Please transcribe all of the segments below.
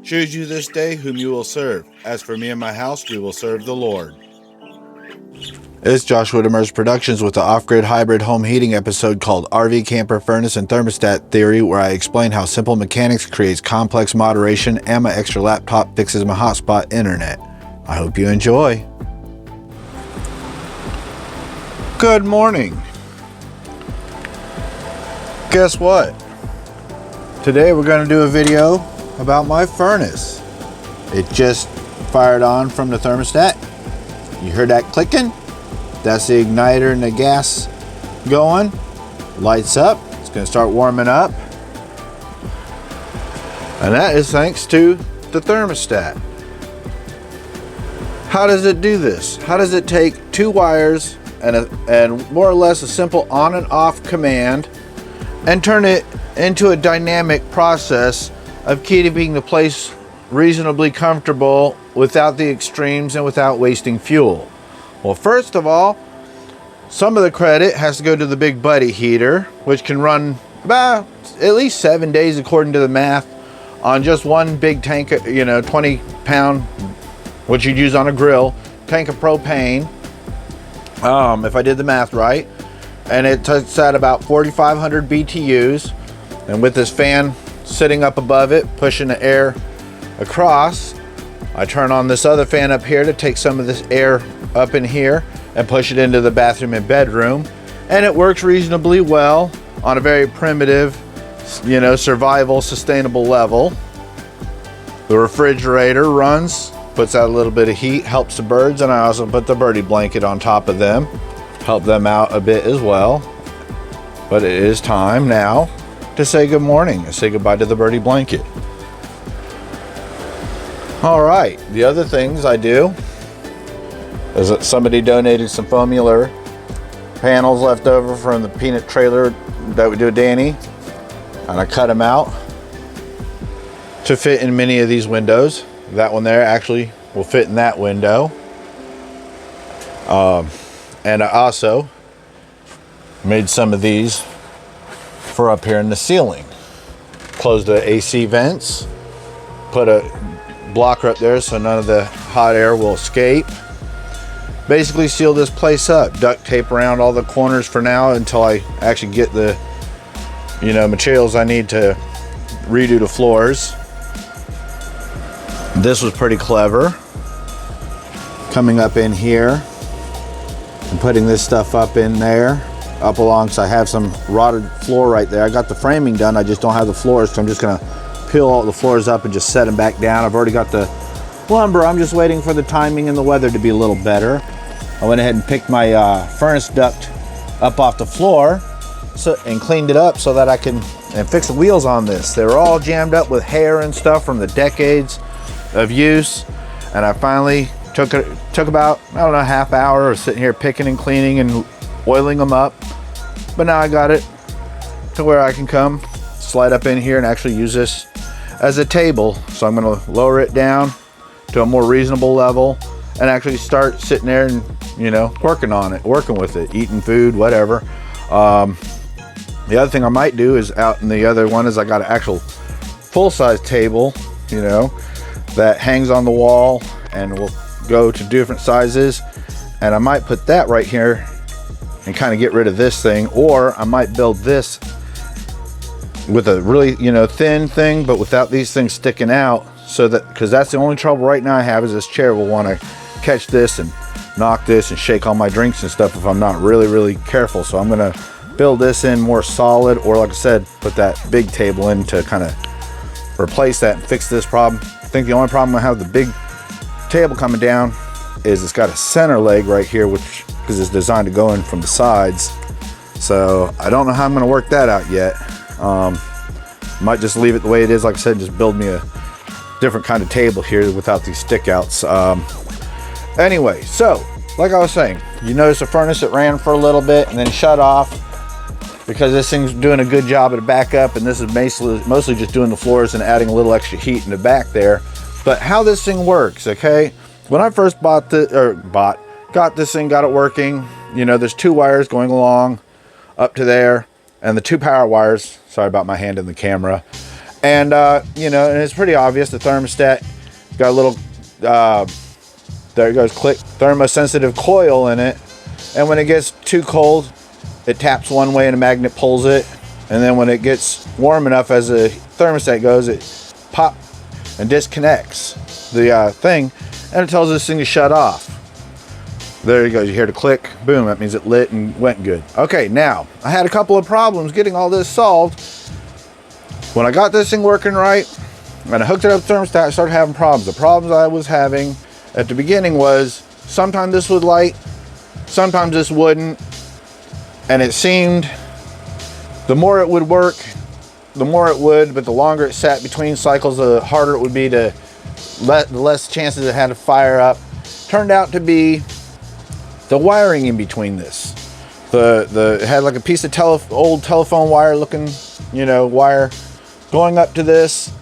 Choose you this day whom you will serve. As for me and my house, we will serve the Lord. It's Joshua Demers Productions with the off-grid hybrid home heating episode called RV Camper Furnace and Thermostat Theory, where I explain how simple mechanics creates complex moderation and my extra laptop fixes my hotspot internet. I hope you enjoy. Good morning. Guess what? Today we're going to do a video about my furnace. It just fired on from the thermostat. You heard that clicking? That's the igniter and the gas going. Lights up. It's going to start warming up. And that is thanks to the thermostat. How does it do this? How does it take two wires and more or less a simple on and off command and turn it into a dynamic process of keeping the place reasonably comfortable without the extremes and without wasting fuel? Well, first of all, some of the credit has to go to the Big Buddy heater, which can run about at least 7 days according to the math on just one big tank, 20 pound, what you'd use on a grill, tank of propane, if I did the math right. And it's at about 4,500 BTUs. And with this fan sitting up above it, pushing the air across, I turn on this other fan up here to take some of this air up in here and push it into the bathroom and bedroom, and it works reasonably well on a very primitive, survival, sustainable level. The refrigerator runs, puts out a little bit of heat, helps the birds, and I also put the birdie blanket on top of them, help them out a bit as well. But it is time now to say good morning and say goodbye to the birdie blanket. All right, the other things I do is that somebody donated some foamular panels left over from the peanut trailer that we do with Danny, and I cut them out to fit in many of these windows. That one there actually will fit in that window. And I also made some of these for up here in the ceiling. Close the AC vents, put a blocker up there so none of the hot air will escape. Basically seal this place up, duct tape around all the corners for now until I actually get the materials I need to redo the floors. This was pretty clever, coming up in here and putting this stuff up in there, up along, so I have some rotted floor right there. I got the framing done, I just don't have the floors, so I'm just gonna peel all the floors up and just set them back down. I've already got the lumber. I'm just waiting for the timing and the weather to be a little better. I went ahead and picked my furnace duct up off the floor and cleaned it up so that I can fix the wheels on this. They were all jammed up with hair and stuff from the decades of use, and I finally took about, a half hour of sitting here picking and cleaning and oiling them up. But now I got it to where I can come slide up in here and actually use this as a table. So I'm going to lower it down to a more reasonable level and actually start sitting there and working on it, working with it, eating food, whatever. The other thing I might do is out in the other one is I got an actual full-size table, that hangs on the wall and will go to different sizes, and I might put that right here and kind of get rid of this thing, or I might build this with a really thin thing but without these things sticking out, so that, because that's the only trouble right now I have, is this chair will want to catch this and knock this and shake all my drinks and stuff if I'm not really careful. So I'm gonna build this in more solid, or like I said, put that big table in to kind of replace that and fix this problem. I think the only problem I have with the big table coming down is it's got a center leg right here, which, because it's designed to go in from the sides. So I don't know how I'm going to work that out yet. Might just leave it the way it is. Like I said, just build me a different kind of table here without these stick outs. Anyway, so like I was saying, you notice the furnace that ran for a little bit and then shut off because this thing's doing a good job at backup, and this is mostly just doing the floors and adding a little extra heat in the back there. But how this thing works, okay? When I first got this thing, got it working, there's two wires going along up to there, and the two power wires, sorry about my hand in the camera, And you know, and it's pretty obvious the thermostat got a little there it goes, click, thermosensitive coil in it, and when it gets too cold it taps one way and a magnet pulls it, and then when it gets warm enough as the thermostat goes, it pop and disconnects the thing, and it tells this thing to shut off. There you go, you hear the click, boom, that means it lit and went good. Okay, now I had a couple of problems getting all this solved. When I got this thing working right and I hooked it up to the thermostat, I started having problems. The problems I was having at the beginning was sometimes this would light, sometimes this wouldn't, and it seemed the more it would work, the more it would, but the longer it sat between cycles, the harder it would be to the less chances it had to fire up. Turned out to be the wiring in between this. It had like a piece of old telephone wire looking, you know, wire going up to this,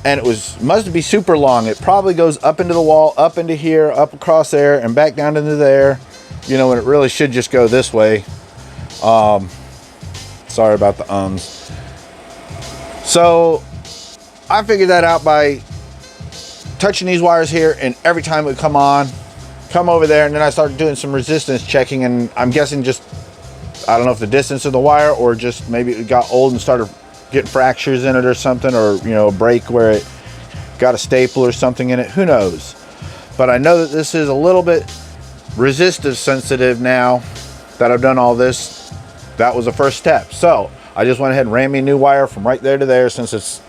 and it must be super long. It probably goes up into the wall, up into here, up across there, and back down into there, you know, and it really should just go this way. Sorry about the ums. So I figured that out by touching these wires here, and every time it would come on, come over there, and then I started doing some resistance checking, and I'm guessing just, I don't know if the distance of the wire or just maybe it got old and started getting fractures in it or something, or, you know, a break where it got a staple or something in it, who knows. But I know that this is a little bit resistive sensitive now that I've done all this. That was the first step. So I just went ahead and ran me a new wire from right there to there, since it's,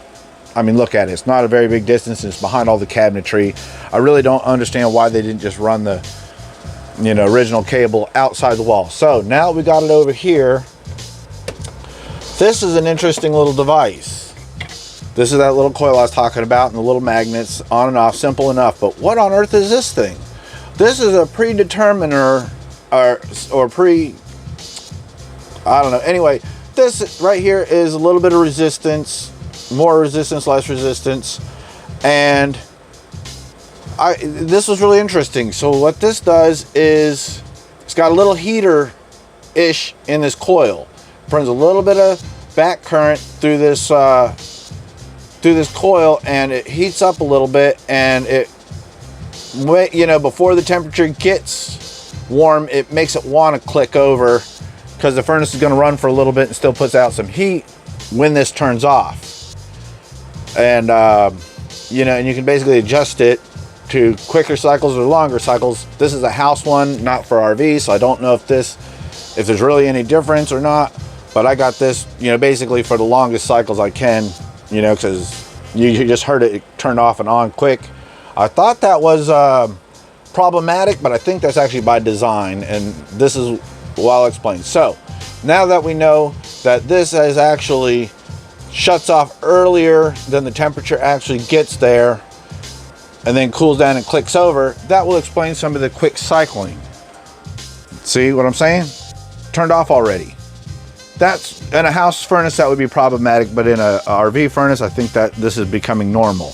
I mean, look at it, it's not a very big distance, it's behind all the cabinetry. I really don't understand why they didn't just run the, you know, original cable outside the wall. So now we got it over here. This is an interesting little device. This is that little coil I was talking about, and the little magnets on and off, simple enough. But what on earth is this thing? This is a predeterminer, I don't know. Anyway, this right here is a little bit of resistance, more resistance, less resistance, and this was really interesting. So what this does is it's got a little heater-ish in this coil. It runs a little bit of back current through this coil, and it heats up a little bit, and it, you know, before the temperature gets warm, it makes it want to click over, because the furnace is going to run for a little bit and still puts out some heat when this turns off. And you know, and you can basically adjust it to quicker cycles or longer cycles. This is a house one, not for RV, so I don't know if there's really any difference or not, but I got this, you know, basically for the longest cycles I can, you know, because you just heard it turn off and on quick. I thought that was problematic, but I think that's actually by design, and this is what I'll explain. So now that we know that this is actually shuts off earlier than the temperature actually gets there, and then cools down and clicks over, that will explain some of the quick cycling. See what I'm saying? Turned off already. That's in a house furnace, that would be problematic, but in a RV furnace, I think that this is becoming normal.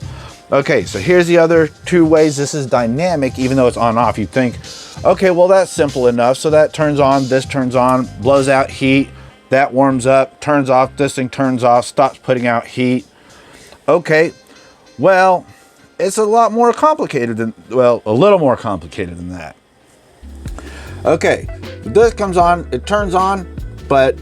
Okay, so here's the other two ways this is dynamic, even though it's on off. You'd think, okay, well, that's simple enough. So that turns on, this turns on, blows out heat, that warms up, turns off, this thing turns off, stops putting out heat. Okay, well, it's a lot more complicated than, well, a little more complicated than that. Okay, this comes on, it turns on, but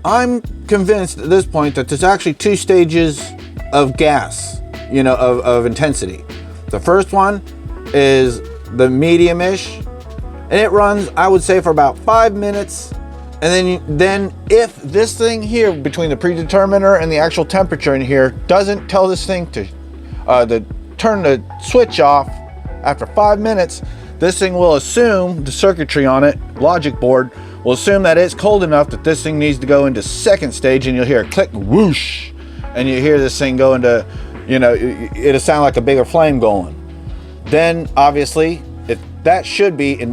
I'm convinced at this point that there's actually two stages of gas, you know, of intensity. The first one is the medium-ish, and it runs, I would say, for about 5 minutes. And then if this thing here, between the predeterminer and the actual temperature in here, doesn't tell this thing to turn the switch off after 5 minutes, this thing will assume, the circuitry on it, logic board, will assume that it's cold enough that this thing needs to go into second stage, and you'll hear a click, whoosh, and you hear this thing go into, you know, it'll sound like a bigger flame going. Then obviously, if that should be,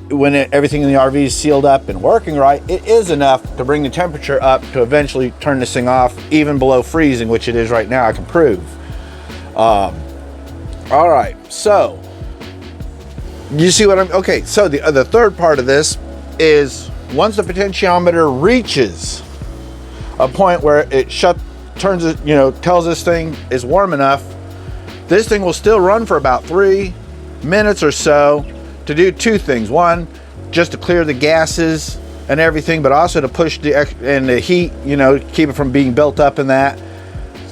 when everything in the RV is sealed up and working right, it is enough to bring the temperature up to eventually turn this thing off, even below freezing, which it is right now, I can prove. All right, so you see what I'm, okay, so the third part of this is once the potentiometer reaches a point where it turns it, you know, tells this thing is warm enough, this thing will still run for about 3 minutes or so to do two things. One, just to clear the gases and everything, but also to push the heat, you know, keep it from being built up in that,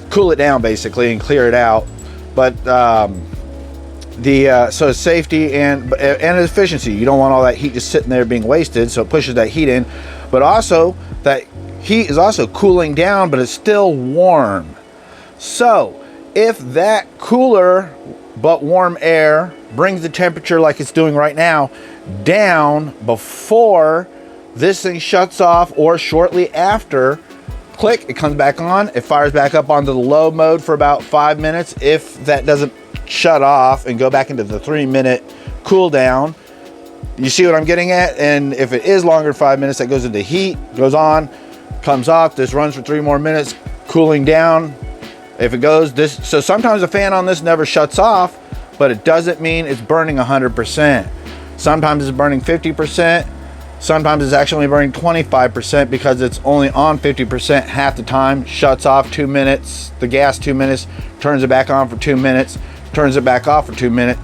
cool it down basically and clear it out. But so safety and efficiency, you don't want all that heat just sitting there being wasted, so it pushes that heat in, but also that heat is also cooling down, but it's still warm. So if that cooler but warm air brings the temperature like it's doing right now down before this thing shuts off or shortly after, click, it comes back on, it fires back up onto the low mode for about 5 minutes. If that doesn't shut off and go back into the 3-minute cool down, you see what I'm getting at? And if it is longer than 5 minutes, that goes into heat, goes on, comes off, this runs for 3 more minutes, cooling down. If it goes this, so sometimes the fan on this never shuts off, but it doesn't mean it's burning 100%. Sometimes it's burning 50%. Sometimes it's actually burning 25% because it's only on 50% half the time. Shuts off 2 minutes, the gas 2 minutes, turns it back on for 2 minutes, turns it back off for 2 minutes.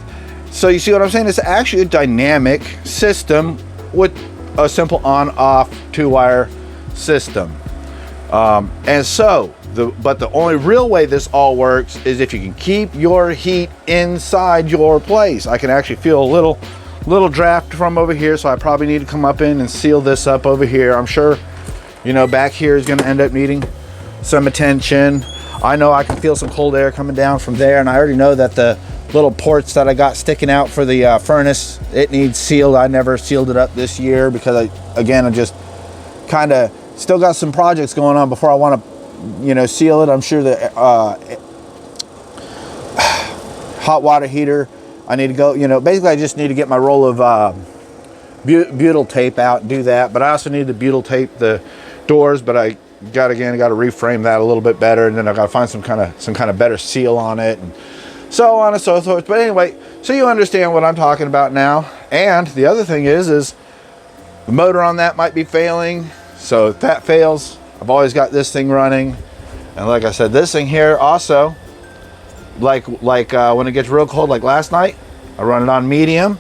So you see what I'm saying? It's actually a dynamic system with a simple on-off 2-wire system. But the only real way this all works is if you can keep your heat inside your place. I can actually feel a little draft from over here, so I probably need to come up in and seal this up over here. I'm sure, you know, back here is going to end up needing some attention. I know I can feel some cold air coming down from there, and I already know that the little ports that I got sticking out for the furnace, it needs sealed. I never sealed it up this year because I just kind of still got some projects going on before I want to, you know, seal it. I'm sure the hot water heater, I need to go, you know, basically I just need to get my roll of butyl tape out and do that. But I also need to butyl tape the doors, but I got to reframe that a little bit better, and then I got to find some kind of better seal on it, and so on and so forth. But anyway, so you understand what I'm talking about now. And the other thing is the motor on that might be failing. So if that fails, I've always got this thing running. And like I said, this thing here also, like when it gets real cold, like last night, I run it on medium,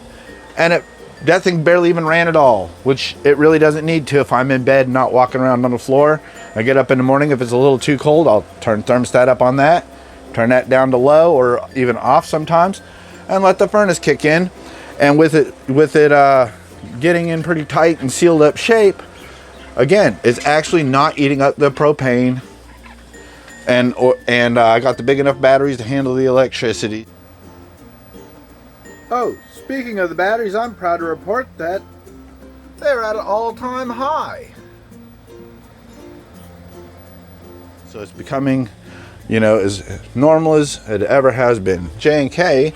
and that thing barely even ran at all, which it really doesn't need to if I'm in bed and not walking around on the floor. I get up in the morning, if it's a little too cold, I'll turn thermostat up on that, turn that down to low or even off sometimes, and let the furnace kick in. And with it getting in pretty tight and sealed up shape, again, it's actually not eating up the propane, and I got the big enough batteries to handle the electricity. Oh, speaking of the batteries, I'm proud to report that they're at an all-time high. So it's becoming, you know, as normal as it ever has been. J&K,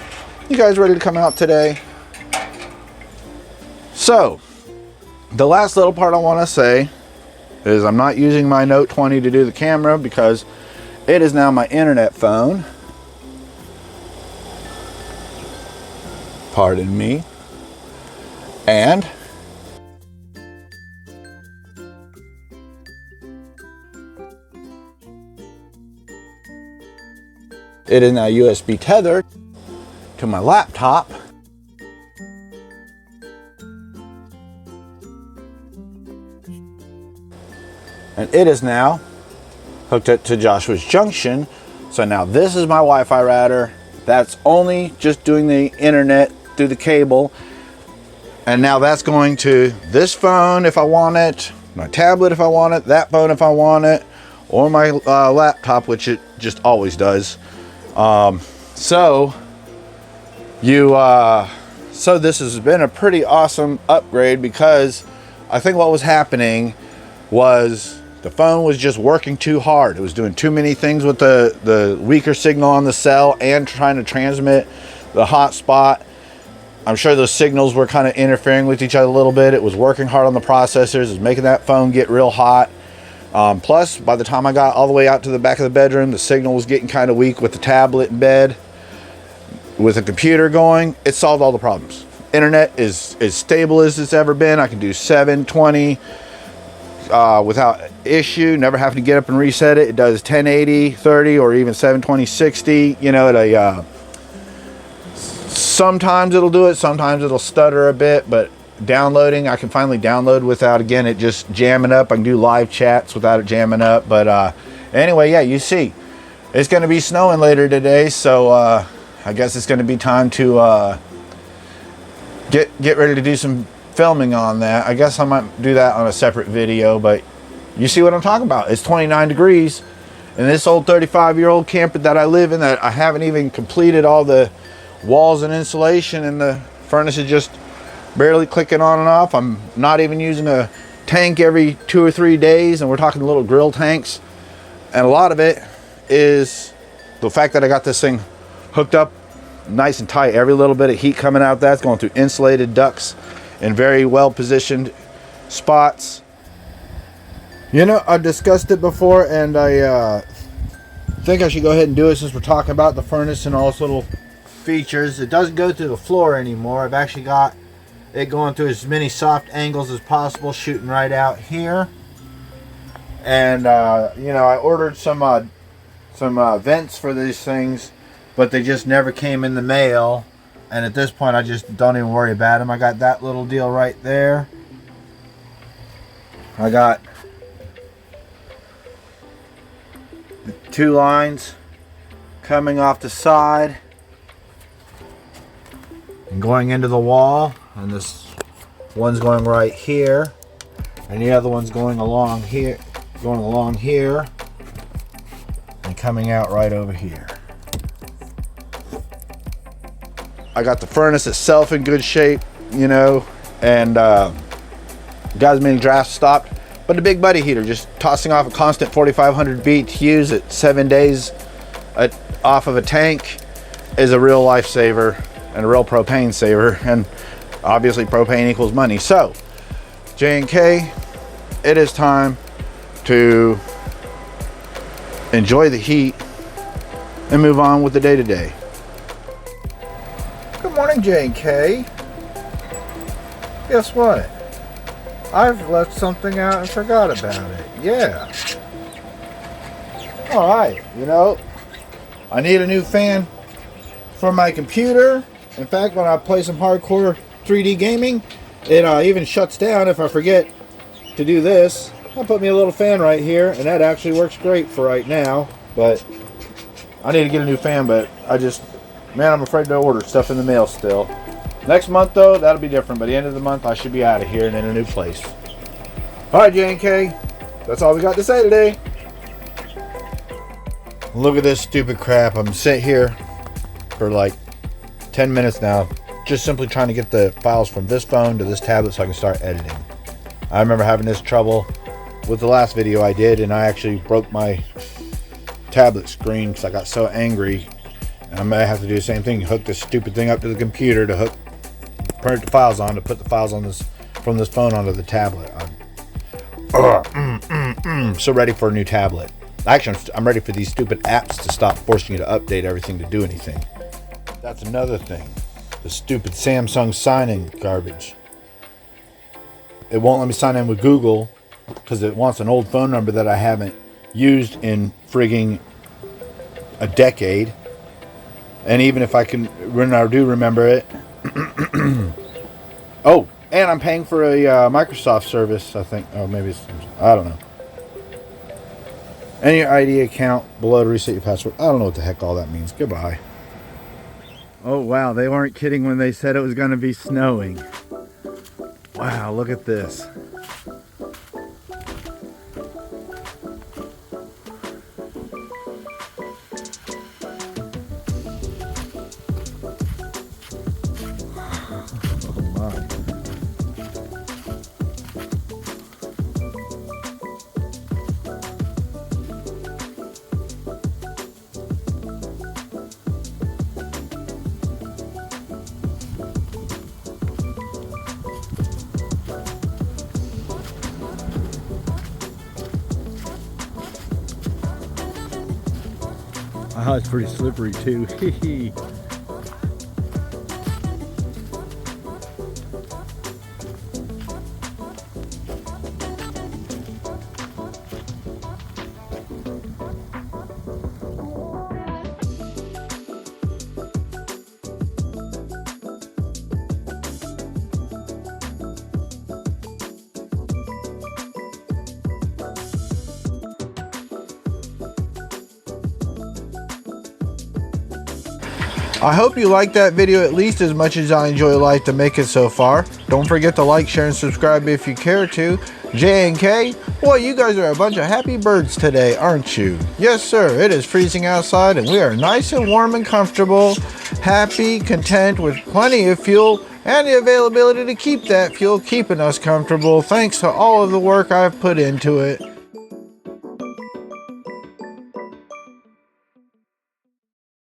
you guys ready to come out today? So, the last little part I want to say is I'm not using my Note 20 to do the camera because it is now my internet phone. Pardon me. And it is now USB tethered to my laptop. And it is now hooked up to Joshua's junction. So now this is my Wi-Fi router. That's only just doing the internet through the cable. And now that's going to this phone if I want it, my tablet if I want it, that phone if I want it, or my laptop, which it just always does. So this has been a pretty awesome upgrade, because I think what was happening was the phone was just working too hard. It was doing too many things with the weaker signal on the cell and trying to transmit the hotspot. I'm sure those signals were kind of interfering with each other a little bit. It was working hard on the processors. It was making that phone get real hot. Plus, by the time I got all the way out to the back of the bedroom, the signal was getting kind of weak with the tablet in bed. With the computer going, it solved all the problems. Internet is as stable as it's ever been. I can do 720 without issue, never having to get up and reset it. It does 1080, 30, or even 720, 60. You know, sometimes it'll do it, sometimes it'll stutter a bit, but downloading, I can finally download without, again, it just jamming up. I can do live chats without it jamming up. But anyway, yeah, you see, it's going to be snowing later today, so I guess it's going to be time to get ready to do some filming on that. I guess I might do that on a separate video, but you see what I'm talking about. It's 29 degrees, and this old 35-year-old camper that I live in, that I haven't even completed all the walls and insulation, and the furnace is just barely clicking on and off. I'm not even using a tank every 2 or 3 days, and we're talking little grill tanks. And a lot of it is the fact that I got this thing hooked up nice and tight. Every little bit of heat coming out, that's going through insulated ducts in very well positioned spots. You know, I've discussed it before, and I think I should go ahead and do it since we're talking about the furnace and all its little features. It doesn't go through the floor anymore. I've actually got it going through as many soft angles as possible, shooting right out here. And you know, I ordered some vents for these things, but they just never came in the mail. And at this point, I just don't even worry about them. I got that little deal right there. I got 2 lines coming off the side and going into the wall, and this one's going right here, and the other one's going along here, and coming out right over here. I got the furnace itself in good shape, you know, and got as many drafts stopped. But the big buddy heater, just tossing off a constant 4,500 BTUs at 7 days off of a tank, is a real lifesaver and a real propane saver. And obviously propane equals money. So J&K, it is time to enjoy the heat and move on with the day-to-day. Good morning, J&K. Guess what? I've left something out and forgot about it. Yeah. Alright, you know, I need a new fan for my computer. In fact, when I play some hardcore 3D gaming, it even shuts down if I forget to do this. I'll put me a little fan right here, and that actually works great for right now. But I need to get a new fan, but man, I'm afraid to order stuff in the mail still. Next month, though, that'll be different. By the end of the month, I should be out of here and in a new place. All right, J&K, that's all we got to say today. Look at this stupid crap. I'm sitting here for like 10 minutes now, just simply trying to get the files from this phone to this tablet so I can start editing. I remember having this trouble with the last video I did, and I actually broke my tablet screen because I got so angry. And I may have to do the same thing, hook this stupid thing up to the computer to print the files on, to put the files on this from this phone onto the tablet. I'm so ready for a new tablet. Actually, I'm ready for these stupid apps to stop forcing you to update everything to do anything. That's another thing. The stupid Samsung sign-in garbage. It won't let me sign in with Google because it wants an old phone number that I haven't used in frigging a decade. And even if I can, when I do remember it. Oh, and I'm paying for a Microsoft service, I think. Oh, maybe it's, I don't know. Enter your ID account below to reset your password. I don't know what the heck all that means. Goodbye. Oh, wow. They weren't kidding when they said it was going to be snowing. Wow, look at this. Oh, it's pretty slippery too. I hope you liked that video at least as much as I enjoy life to make it so far. Don't forget to like, share, and subscribe if you care to. J and K, boy, you guys are a bunch of happy birds today, aren't you? Yes, sir, it is freezing outside and we are nice and warm and comfortable, happy, content, with plenty of fuel and the availability to keep that fuel keeping us comfortable thanks to all of the work I've put into it.